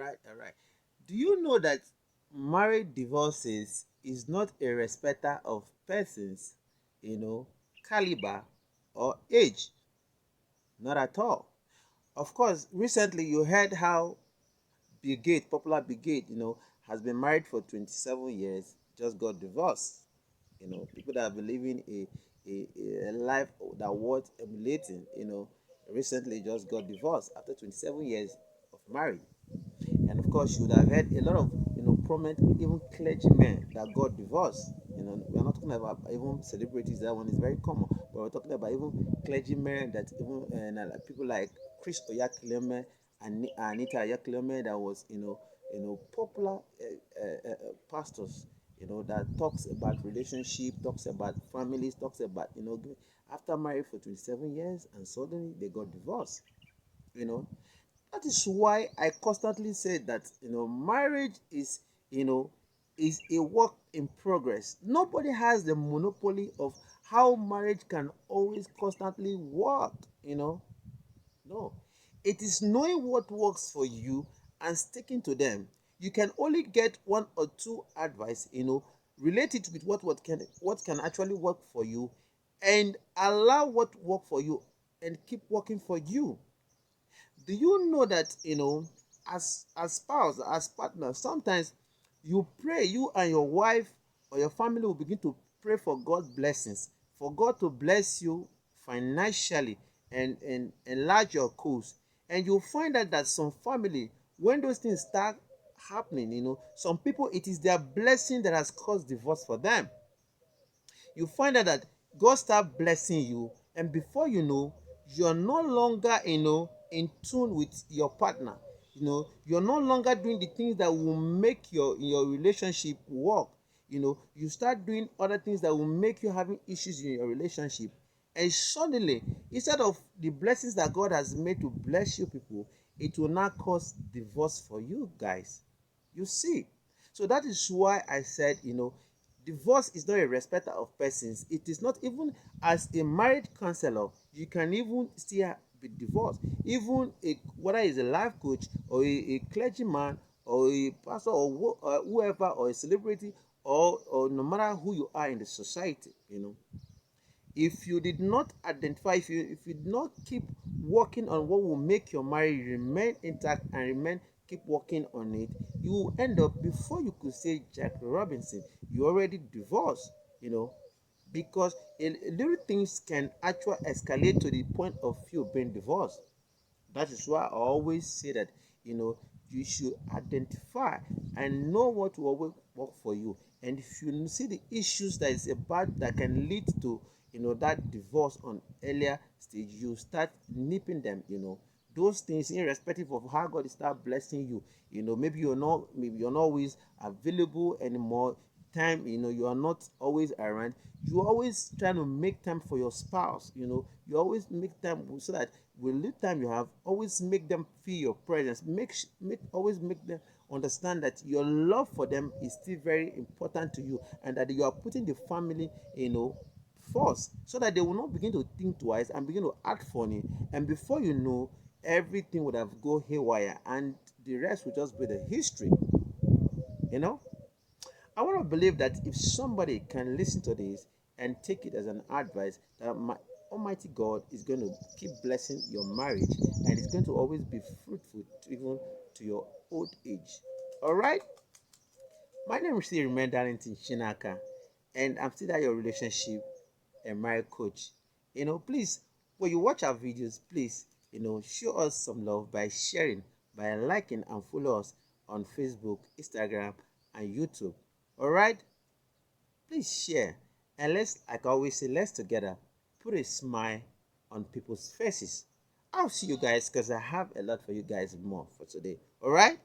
all right. Do you know that marriage divorces is not a respecter of persons, you know, caliber or age? Not at all. Of course, recently you heard how Bill Gates, popular Bill Gates, has been married for 27 years, just got divorced. People that have been living a life that worth emulating, recently just got divorced after 27 years of marriage. And of course, you would have heard a lot of prominent even clergymen that got divorced. We're not talking about even celebrities. That one is very common. But we're talking about even clergymen that even like people like Chris Oyakhilome and Anita Oyakhilome that was popular pastors. That talks about relationship, talks about families, talks about after marriage for 27 years and suddenly they got divorced. You know, that is why I constantly say that marriage you know is a work in progress. Nobody has the monopoly of how marriage can always constantly work. No, it is knowing what works for you and sticking to them. You can only get one or two advice, relate it with what can actually work for you, and allow what work for you and keep working for you. Do you know that as spouse, as partner, sometimes you pray, you and your wife or your family will begin to pray for God's blessings, for God to bless you financially and enlarge your cause. And you'll find out that some family, when those things start happening, some people, it is their blessing that has caused divorce for them. You find out that God start blessing you, and before you know, you're no longer in tune with your partner. You're no longer doing the things that will make your relationship work. You start doing other things that will make you having issues in your relationship, and suddenly, instead of the blessings that God has made to bless you people, it will now cause divorce for you guys. You see. So that is why I said, divorce is not a respecter of persons. It is not, even as a marriage counselor, you can even still be divorced. Even whether it's a life coach or a clergyman or a pastor or whoever, or a celebrity, or no matter who you are in the society, if you did not identify, if you did not keep working on what will make your marriage remain intact and remain keep working on it, you will end up, before you could say Jack Robinson, you already divorced. Because little things can actually escalate to the point of you being divorced. That is why I always say that you should identify and know what will always work for you. And if you see the issues that is about that can lead to that divorce on earlier stage, you start nipping them. Those things, irrespective of how God start blessing you. Maybe you're not always available anymore. Time, you are not always around. You always trying to make time for your spouse. You always make time so that with little time you have, always make them feel your presence. Always make them understand that your love for them is still very important to you, and that you are putting the family first, so that they will not begin to think twice and begin to act funny, and before you know, everything would have go haywire, and the rest will just be the history. you know I want to believe that if somebody can listen to this and take it as an advice, that my Almighty God is going to keep blessing your marriage, and it's going to always be fruitful even to your old age. All right? My name is still Remain Darlington Shinaka, and I'm still at your relationship and marriage coach. Please, when you watch our videos, please, show us some love by sharing, by liking and follow us on Facebook, Instagram, and YouTube. All right? Please share, and let's, like I always say, let's together put a smile on people's faces. I'll see you guys because I have a lot for you guys more for today. All right?